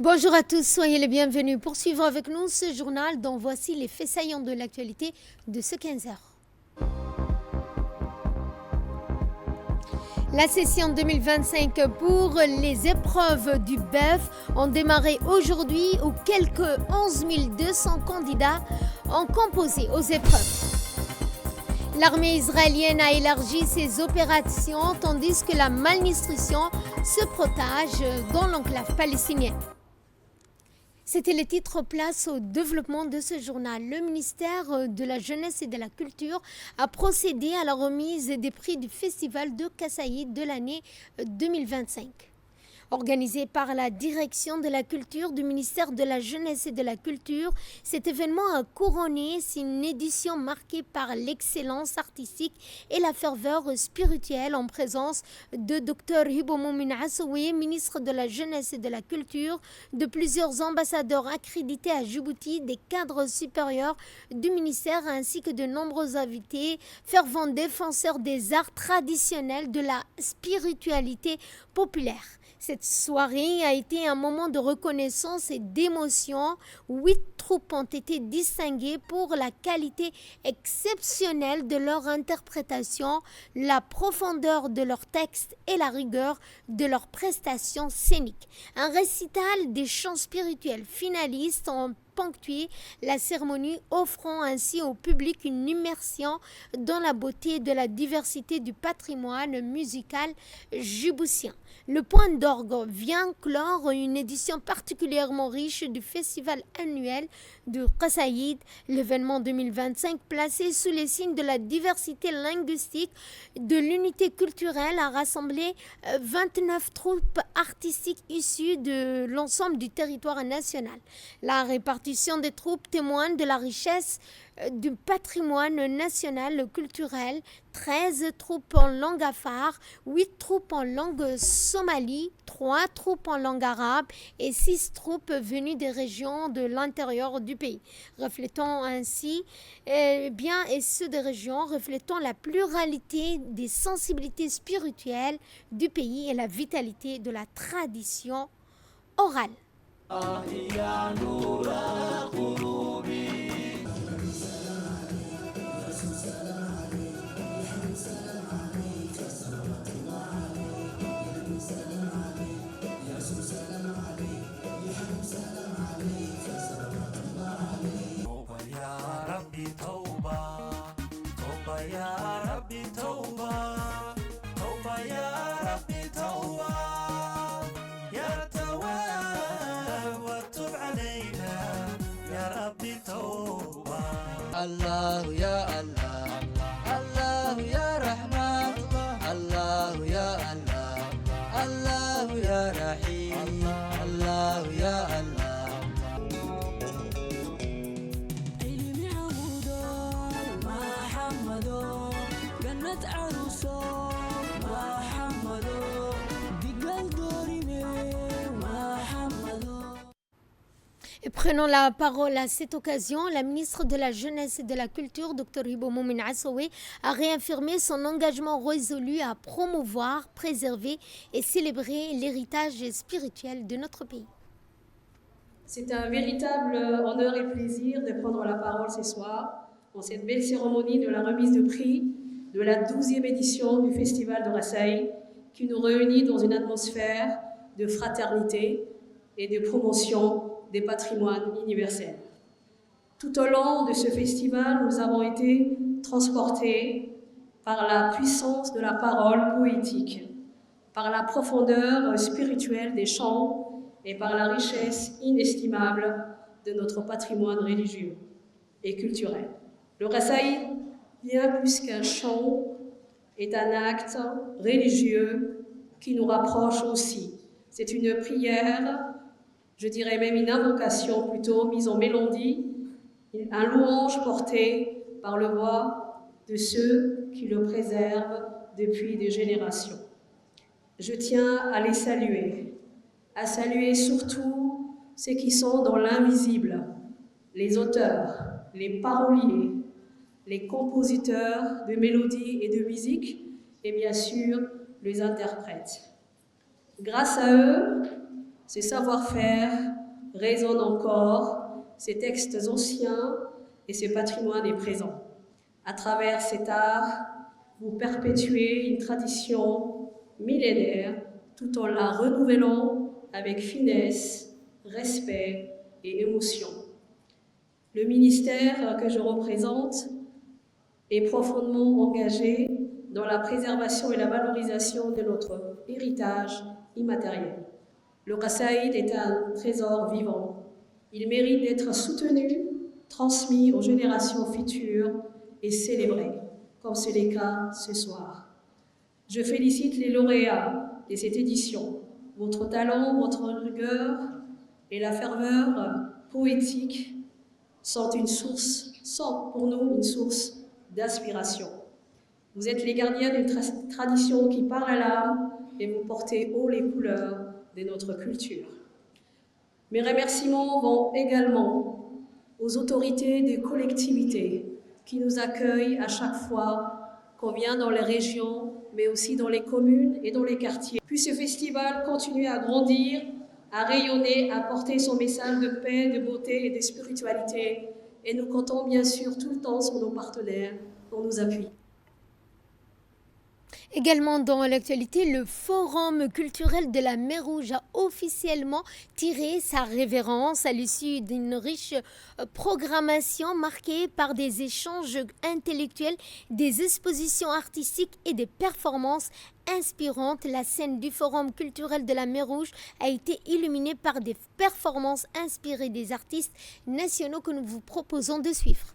Bonjour à tous, soyez les bienvenus pour suivre avec nous ce journal dont voici les faits saillants de l'actualité de ce 15 heures. La session 2025 pour les épreuves du BEF ont démarré aujourd'hui où quelques 11 200 candidats ont composé aux épreuves. L'armée israélienne a élargi ses opérations tandis que la malnutrition se propage dans l'enclave palestinienne. C'était le titre place au développement de ce journal. Le ministère de la Jeunesse et de la Culture a procédé à la remise des prix du Festival de Kassaïd de l'année 2025. Organisé par la Direction de la Culture du ministère de la Jeunesse et de la Culture, cet événement a couronné une édition marquée par l'excellence artistique et la ferveur spirituelle en présence de Dr Hibo Moumin Assoui, ministre de la Jeunesse et de la Culture, de plusieurs ambassadeurs accrédités à Djibouti, des cadres supérieurs du ministère ainsi que de nombreux invités, fervents défenseurs des arts traditionnels, de la spiritualité populaire. Cette soirée a été un moment de reconnaissance et d'émotion. 8 troupes ont été distinguées pour la qualité exceptionnelle de leur interprétation, la profondeur de leur texte et la rigueur de leurs prestations scéniques. Un récital des chants spirituels finalistes ont ponctué la cérémonie, offrant ainsi au public une immersion dans la beauté de la diversité du patrimoine musical djiboutien. Le point d'orgue vient clore une édition particulièrement riche du festival annuel de Kassaïd, l'événement 2025 placé sous les signes de la diversité linguistique, de l'unité culturelle, a rassemblé 29 troupes artistiques issues de l'ensemble du territoire national. La répartition des troupes témoigne de la richesse du patrimoine national culturel. 13 troupes en langue afar, 8 troupes en langue somali, 3 troupes en langue arabe et 6 troupes venues des régions de l'intérieur du pays, reflétant ainsi et ceux des régions reflétant la pluralité des sensibilités spirituelles du pays et la vitalité de la tradition orale. الله يا الله الله يا رحمن الله يا الله الله يا رحيم الله يا الله علمي عمودو محمدو جنة عروسو محمدو دقل دوريني محمدو. Et prenons la parole à cette occasion. La ministre de la Jeunesse et de la Culture, Dr Hibo Moumin Assoui, a réaffirmé son engagement résolu à promouvoir, préserver et célébrer l'héritage spirituel de notre pays. C'est un véritable honneur et plaisir de prendre la parole ce soir en cette belle cérémonie de la remise de prix de la 12e édition du Festival de Kassaïd qui nous réunit dans une atmosphère de fraternité et de promotion des patrimoines universels. Tout au long de ce festival, nous avons été transportés par la puissance de la parole poétique, par la profondeur spirituelle des chants et par la richesse inestimable de notre patrimoine religieux et culturel. Le Kassaïd, bien plus qu'un chant, est un acte religieux qui nous rapproche aussi. C'est une prière, je dirais même une invocation plutôt, mise en mélodie, un louange porté par le voix de ceux qui le préservent depuis des générations. Je tiens à les saluer, à saluer surtout ceux qui sont dans l'invisible, les auteurs, les paroliers, les compositeurs de mélodies et de musique, et bien sûr les interprètes. Grâce à eux, ce savoir-faire résonnent encore, ces textes anciens et ce patrimoine est présent. À travers cet art, vous perpétuez une tradition millénaire tout en la renouvelant avec finesse, respect et émotion. Le ministère que je représente est profondément engagé dans la préservation et la valorisation de notre héritage immatériel. Le Qassaïd est un trésor vivant. Il mérite d'être soutenu, transmis aux générations futures et célébré, comme c'est le cas ce soir. Je félicite les lauréats de cette édition. Votre talent, votre rigueur et la ferveur poétique sont pour nous une source d'inspiration. Vous êtes les gardiens d'une tradition qui parle à l'âme et vous portez haut les couleurs de notre culture. Mes remerciements vont également aux autorités des collectivités qui nous accueillent à chaque fois qu'on vient dans les régions, mais aussi dans les communes et dans les quartiers. Puis ce festival continue à grandir, à rayonner, à porter son message de paix, de beauté et de spiritualité. Et nous comptons bien sûr tout le temps sur nos partenaires pour nous appuyer. Également dans l'actualité, le Forum culturel de la Mer Rouge a officiellement tiré sa révérence à l'issue d'une riche programmation marquée par des échanges intellectuels, des expositions artistiques et des performances inspirantes. La scène du Forum culturel de la Mer Rouge a été illuminée par des performances inspirées des artistes nationaux que nous vous proposons de suivre.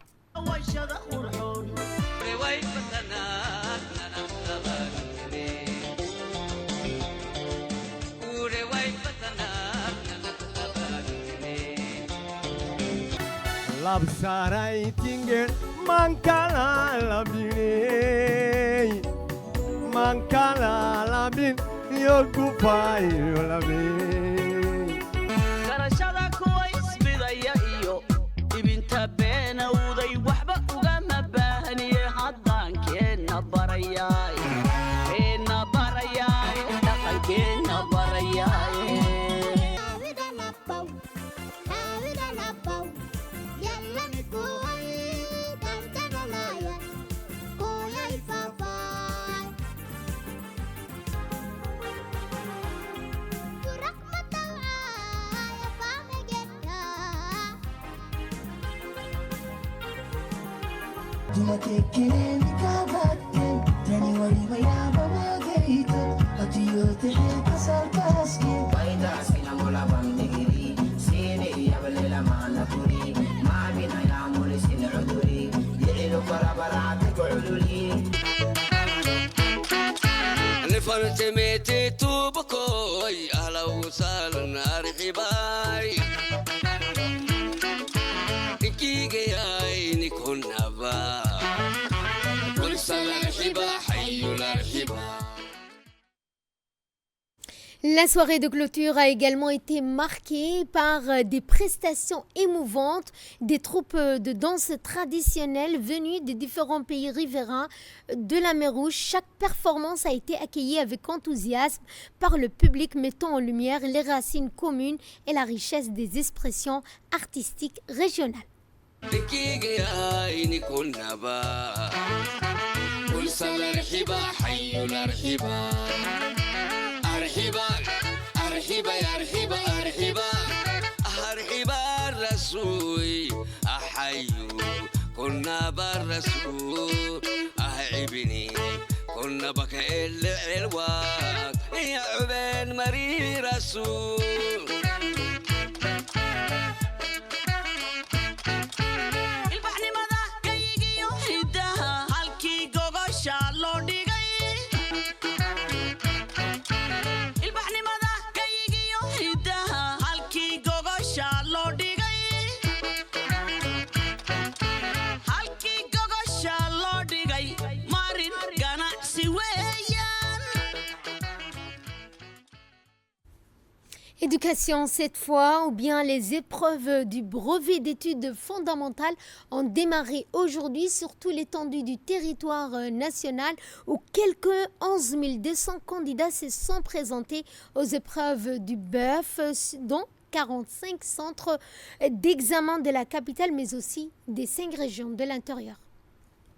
Labsarai tinggal mangkala labine mangkala labin yokupai labin garashada kuwa isbidaya iyo ibinta beena uday waxba ugama baahniye haddaan keena barayay dhaqankeena barayay فرتميتي توبكوي أهلا وسهلا أرحباي إنكي جاي نكون أبا كل سنة أرحبا حي الأرحبا. La soirée de clôture a également été marquée par des prestations émouvantes des troupes de danse traditionnelles venues des différents pays riverains de la Mer Rouge. Chaque performance a été accueillie avec enthousiasme par le public, mettant en lumière les racines communes et la richesse des expressions artistiques régionales. أرحبا يا أرحبا أرحبا أرحبا الرسول أحيو كنا بالرسول أهعبني كنا بك العلوان يا عبين مري رسول Éducation cette fois, ou bien les épreuves du brevet d'études fondamentales ont démarré aujourd'hui sur toute l'étendue du territoire national où quelques 11 200 candidats se sont présentés aux épreuves du BEF, dont 45 centres d'examen de la capitale, mais aussi des 5 régions de l'intérieur.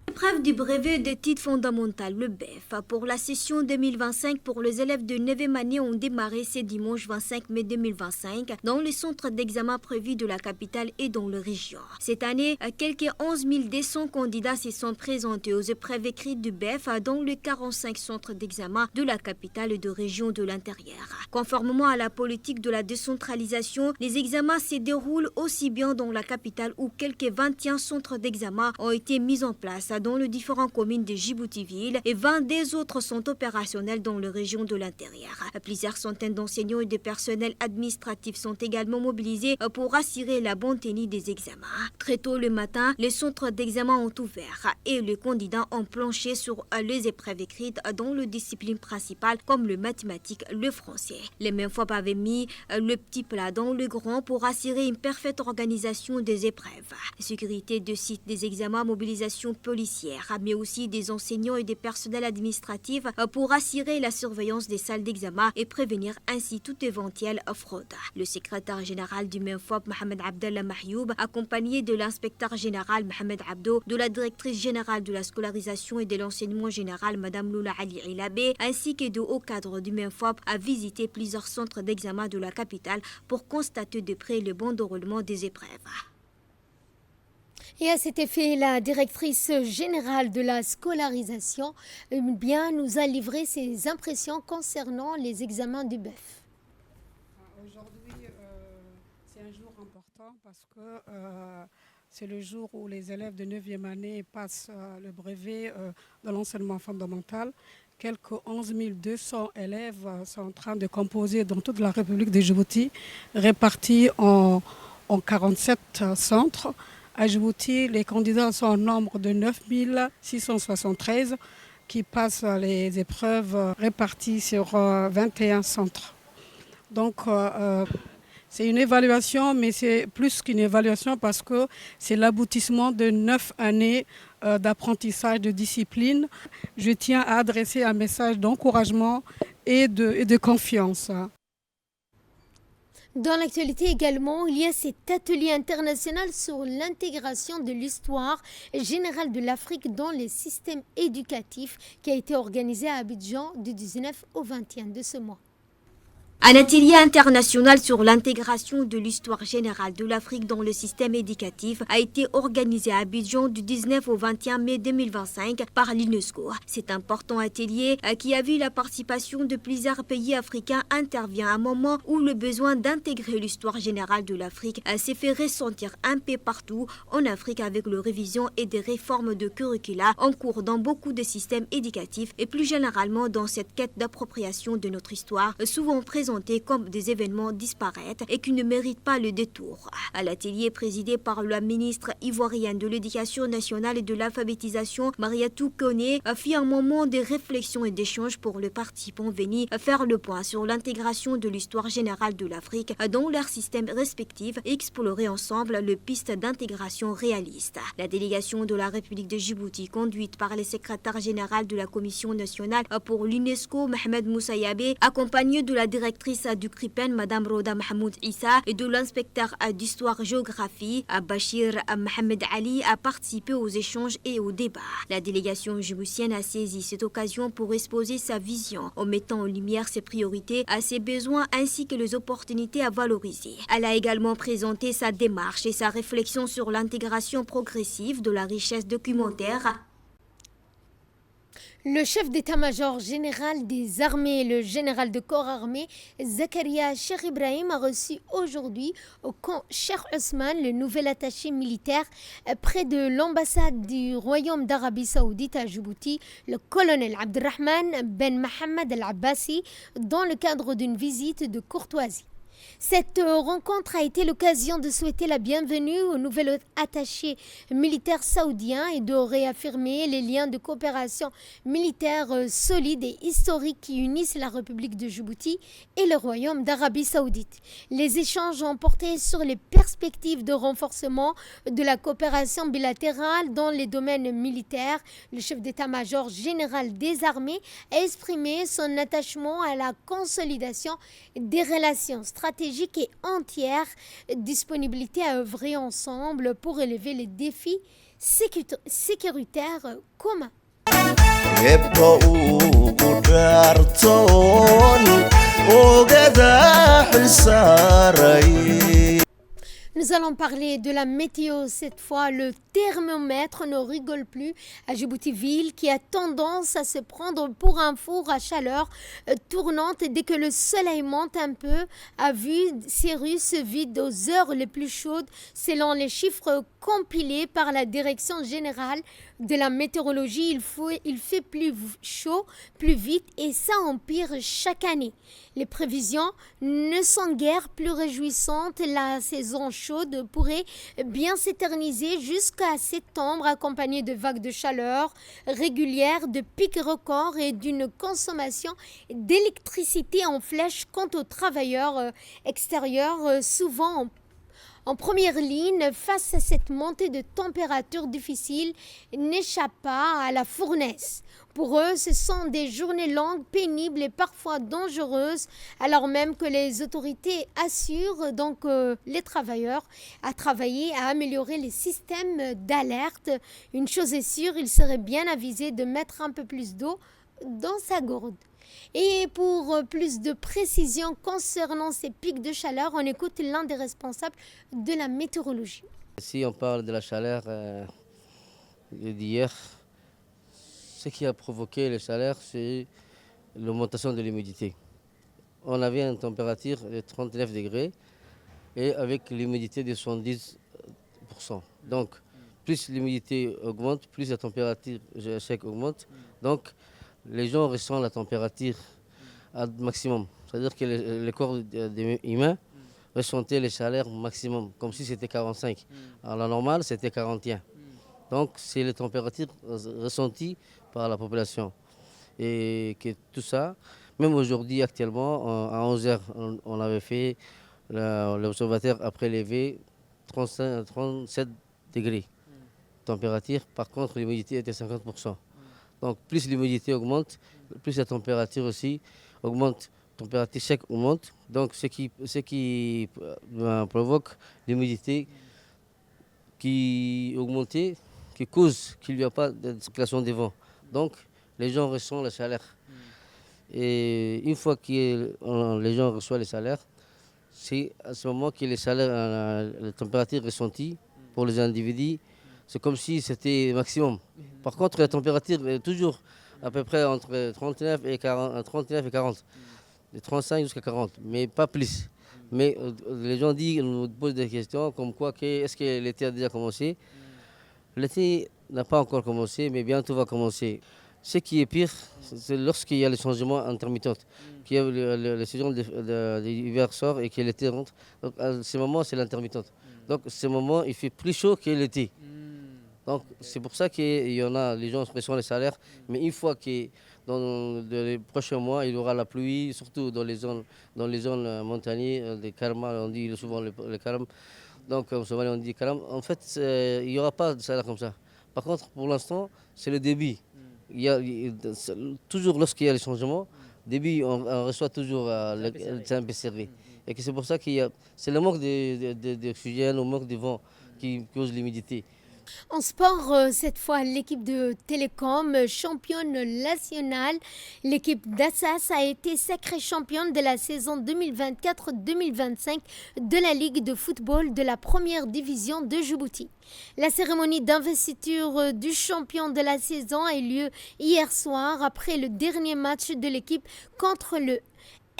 L'épreuve du brevet des titres fondamentaux, le BEF, pour la session 2025 pour les élèves de 9e année ont démarré ce dimanche 25 mai 2025 dans les centres d'examen prévus de la capitale et dans les régions. Cette année, quelques 11 200 candidats se sont présentés aux épreuves écrites du BEF dans les 45 centres d'examen de la capitale et de régions de l'intérieur. Conformément à la politique de la décentralisation, les examens se déroulent aussi bien dans la capitale où quelques 21 centres d'examen ont été mis en place dans les différentes communes de Djibouti-Ville et 22 autres sont opérationnels dans les régions de l'intérieur. Plusieurs centaines d'enseignants et de personnels administratifs sont également mobilisés pour assurer la bonne tenue des examens. Très tôt le matin, les centres d'examen ont ouvert et les candidats ont planché sur les épreuves écrites dans les disciplines principales comme le mathématique, le français. Les mêmes fois avaient mis le petit plat dans le grand pour assurer une parfaite organisation des épreuves. Sécurité de site des examens, mobilisation policière, mais aussi des enseignants et des personnels administratifs pour assurer la surveillance des salles d'examen et prévenir ainsi toute éventuelle fraude. Le secrétaire général du MENFOP, Mohamed Abdallah Mahyoub, accompagné de l'inspecteur général Mohamed Abdo, de la directrice générale de la scolarisation et de l'enseignement général Madame Loula Ali Ilabé, ainsi que de hauts cadres du MENFOP, a visité plusieurs centres d'examen de la capitale pour constater de près le bon déroulement des épreuves. Et à cet effet, la directrice générale de la scolarisation nous a livré ses impressions concernant les examens du BEF. Aujourd'hui, c'est un jour important parce que c'est le jour où les élèves de 9e année passent le brevet de l'enseignement fondamental. Quelques 11 200 élèves sont en train de composer dans toute la République de Djibouti, répartis en 47 centres. À Djibouti, les candidats sont au nombre de 9 673 qui passent les épreuves réparties sur 21 centres. Donc, c'est une évaluation, mais c'est plus qu'une évaluation parce que c'est l'aboutissement de 9 années d'apprentissage de discipline. Je tiens à adresser un message d'encouragement et de confiance. Dans l'actualité également, il y a cet atelier international sur l'intégration de l'histoire générale de l'Afrique dans les systèmes éducatifs qui a été organisé à Abidjan du 19 au 21 de ce mois. Un atelier international sur l'intégration de l'histoire générale de l'Afrique dans le système éducatif a été organisé à Abidjan du 19 au 21 mai 2025 par l'UNESCO. Cet important atelier qui a vu la participation de plusieurs pays africains intervient à un moment où le besoin d'intégrer l'histoire générale de l'Afrique s'est fait ressentir un peu partout en Afrique avec les révisions et des réformes de curricula en cours dans beaucoup de systèmes éducatifs et plus généralement dans cette quête d'appropriation de notre histoire, souvent présentés comme des événements disparaître et qui ne méritent pas le détour. À l'atelier présidé par la ministre ivoirienne de l'Éducation nationale et de l'alphabétisation, Mariatou Koné, fit un moment de réflexion et d'échange pour les participants venus faire le point sur l'intégration de l'histoire générale de l'Afrique dans leurs systèmes respectifs et explorer ensemble les pistes d'intégration réalistes. La délégation de la République de Djibouti, conduite par le secrétaire général de la Commission nationale pour l'UNESCO, Mohamed Moussaïabé, accompagné de la directrice du CRIPEN, Madame Roda Mahmoud Issa, et de l'inspecteur d'histoire-géographie, Bachir Mohamed Ali, a participé aux échanges et aux débats. La délégation djiboutienne a saisi cette occasion pour exposer sa vision, en mettant en lumière ses priorités, ses besoins ainsi que les opportunités à valoriser. Elle a également présenté sa démarche et sa réflexion sur l'intégration progressive de la richesse documentaire. Le chef d'état-major général des armées, le général de corps armé, Zakaria Cheikh Ibrahim, a reçu aujourd'hui au camp Cheikh Ousmane, le nouvel attaché militaire près de l'ambassade du Royaume d'Arabie Saoudite à Djibouti, le colonel Abdelrahman Ben Mohamed Al-Abbasi, dans le cadre d'une visite de courtoisie. Cette rencontre a été l'occasion de souhaiter la bienvenue au nouvel attaché militaire saoudien et de réaffirmer les liens de coopération militaire solides et historiques qui unissent la République de Djibouti et le Royaume d'Arabie Saoudite. Les échanges ont porté sur les perspectives de renforcement de la coopération bilatérale dans les domaines militaires. Le chef d'état-major général des armées a exprimé son attachement à la consolidation des relations stratégiques stratégique et entière disponibilité à œuvrer ensemble pour relever les défis sécuritaires communs. يبقى ودارتون وقداح الساري. Nous allons parler de la météo cette fois. Le thermomètre ne rigole plus à Djibouti-Ville qui a tendance à se prendre pour un four à chaleur tournante dès que le soleil monte un peu. A vue, ces rues se vident aux heures les plus chaudes selon les chiffres compilés par la Direction générale de la météorologie. Il fait plus chaud, plus vite et ça empire chaque année. Les prévisions ne sont guère plus réjouissantes. La saison chaude pourrait bien s'éterniser jusqu'à septembre, accompagnée de vagues de chaleur régulières, de pics records et d'une consommation d'électricité en flèche. Quant aux travailleurs extérieurs, souvent en première ligne face à cette montée de température difficile, n'échappent pas à la fournaise. Pour eux, ce sont des journées longues, pénibles et parfois dangereuses, alors même que les autorités assurent donc les travailleurs à travailler à améliorer les systèmes d'alerte. Une chose est sûre, il serait bien avisé de mettre un peu plus d'eau dans sa gourde. Et pour plus de précision concernant ces pics de chaleur, on écoute l'un des responsables de la météorologie. Si on parle de la chaleur d'hier, ce qui a provoqué les chaleurs, c'est l'augmentation de l'humidité. On avait une température de 39 degrés et avec l'humidité de 70%. Donc, plus l'humidité augmente, plus la température sec augmente. Donc, les gens ressentent la température à maximum. C'est-à-dire que le corps humain ressentait les chaleurs maximum, comme si c'était 45. Alors la normale, c'était 41. Donc c'est les températures ressenties par la population. Et que tout ça, même aujourd'hui, actuellement, à 11h, on avait fait l'observateur a prélevé 37 degrés température. Par contre, l'humidité était 50%. Donc plus l'humidité augmente, plus la température aussi augmente. La température sec augmente, donc ce qui provoque l'humidité qui augmente, qui cause qu'il n'y a pas de circulation des vents. Donc les gens ressentent la chaleur. Et une fois que les gens reçoivent les salaires, c'est à ce moment que la température ressentie pour les individus, c'est comme si c'était maximum. Par contre, la température est toujours à peu près entre 39 et 40, de 35 jusqu'à 40, mais pas plus. Mais les gens nous posent des questions comme quoi, est-ce que l'été a déjà commencé? L'été n'a pas encore commencé, mais bientôt va commencer. Ce qui est pire, c'est lorsqu'il y a les changements intermittents, qu'il y a la saison de l'hiver sort et que l'été rentre. Donc à ce moment, c'est l'intermittente. Donc à ce moment, il fait plus chaud que l'été. Donc c'est pour ça qu'il y en a, les gens reçoivent les salaires, mais une fois que dans les prochains mois, il y aura la pluie, surtout dans les zones montagneuses, les Karma, on dit souvent les Karam. Donc en Somalie, on dit Karam. En fait, il n'y aura pas de salaire comme ça. Par contre, pour l'instant, c'est le débit. Toujours lorsqu'il y a les changements, début, on reçoit toujours c'est un peu serré. Et c'est pour ça c'est le manque d'oxygène, le manque de vent qui cause l'humidité. En sport, cette fois, l'équipe de Télécom, championne nationale, l'équipe d'Assas a été sacrée championne de la saison 2024-2025 de la Ligue de football de la première division de Djibouti. La cérémonie d'investiture du champion de la saison a eu lieu hier soir après le dernier match de l'équipe contre le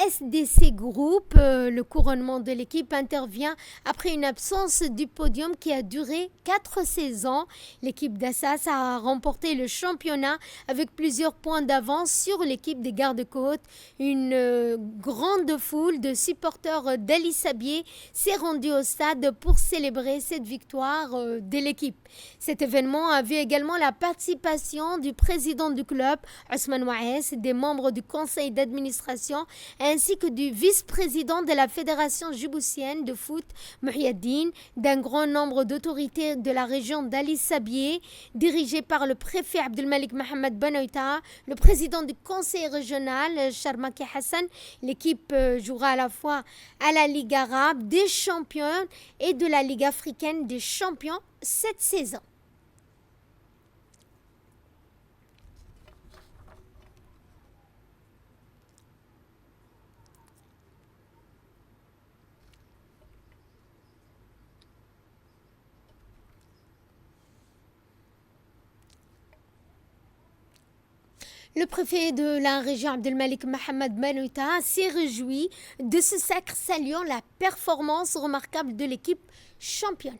SDC Group. Le couronnement de l'équipe intervient après une absence du podium qui a duré 4 saisons. L'équipe d'Assas a remporté le championnat avec plusieurs points d'avance sur l'équipe des gardes-côtes. Une grande foule de supporters d'Ali Sabié s'est rendue au stade pour célébrer cette victoire de l'équipe. Cet événement a vu également la participation du président du club, Ousmane Ouaes, des membres du conseil d'administration, ainsi que du vice-président de la Fédération djiboutienne de foot, Mouhiaddine, d'un grand nombre d'autorités de la région d'Ali Sabié, dirigées par le préfet Abdelmalik Mohamed Benoïta, le président du conseil régional, Charmaki Hassan. L'équipe jouera à la fois à la Ligue arabe des champions et de la Ligue africaine des champions cette saison. Le préfet de la région Abdelmalik Mohamed Benoïta s'est réjoui de ce sacre, saluant la performance remarquable de l'équipe championne.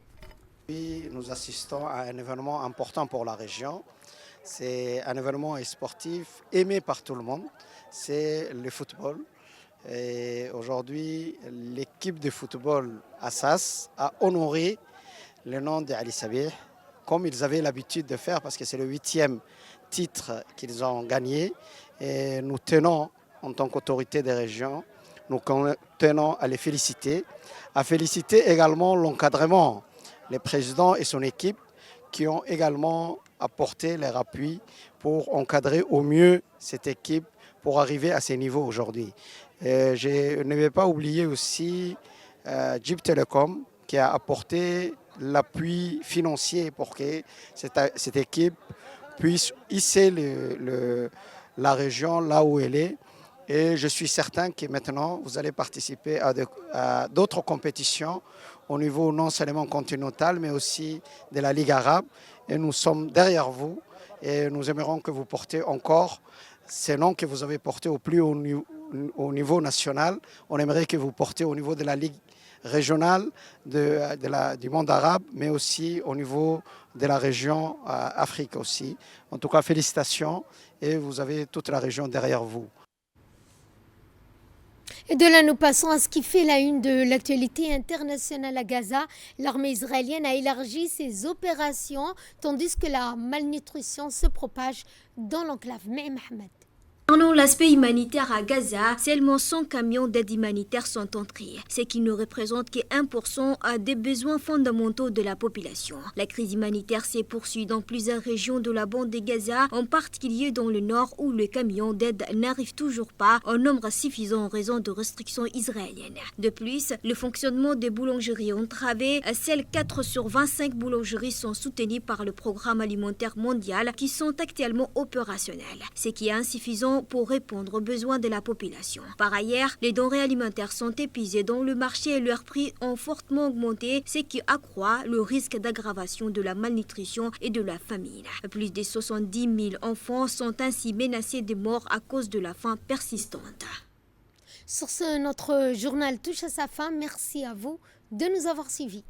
Nous assistons à un événement important pour la région. C'est un événement sportif aimé par tout le monde. C'est le football. Et aujourd'hui, l'équipe de football Assas a honoré le nom d'Ali Sabih, comme ils avaient l'habitude de faire, parce que c'est le 8e titre qu'ils ont gagné. Et nous tenons, en tant qu'autorité des régions, nous tenons à les féliciter. À féliciter également l'encadrement, le président et son équipe, qui ont également apporté leur appui pour encadrer au mieux cette équipe pour arriver à ces niveaux aujourd'hui. Je ne vais pas oublier aussi Djib Telecom, qui a apporté l'appui financier pour que cette équipe puisse hisser la région là où elle est. Et je suis certain que maintenant, vous allez participer à d'autres compétitions au niveau non seulement continental, mais aussi de la Ligue arabe. Et nous sommes derrière vous et nous aimerons que vous portez encore ces noms que vous avez portés au plus haut niveau national. On aimerait que vous portez au niveau de la Ligue régionale du monde arabe, mais aussi au niveau de la région Afrique aussi. En tout cas, félicitations et vous avez toute la région derrière vous. Et de là, nous passons à ce qui fait la une de l'actualité internationale à Gaza. L'armée israélienne a élargi ses opérations, tandis que la malnutrition se propage dans l'enclave. Mais Mohamed. Parlons l'aspect humanitaire à Gaza, seulement 100 camions d'aide humanitaire sont entrés, ce qui ne représente que 1% des besoins fondamentaux de la population. La crise humanitaire s'est poursuivie dans plusieurs régions de la bande de Gaza, en particulier dans le nord où les camions d'aide n'arrivent toujours pas en nombre suffisant en raison de restrictions israéliennes. De plus, le fonctionnement des boulangeries est entravé. Seules 4 sur 25 boulangeries sont soutenues par le programme alimentaire mondial qui sont actuellement opérationnelles, ce qui est insuffisant pour répondre aux besoins de la population. Par ailleurs, les denrées alimentaires sont épuisées dans le marché et leurs prix ont fortement augmenté, ce qui accroît le risque d'aggravation de la malnutrition et de la famine. Plus de 70 000 enfants sont ainsi menacés de mort à cause de la faim persistante. Sur ce, notre journal touche à sa fin. Merci à vous de nous avoir suivis.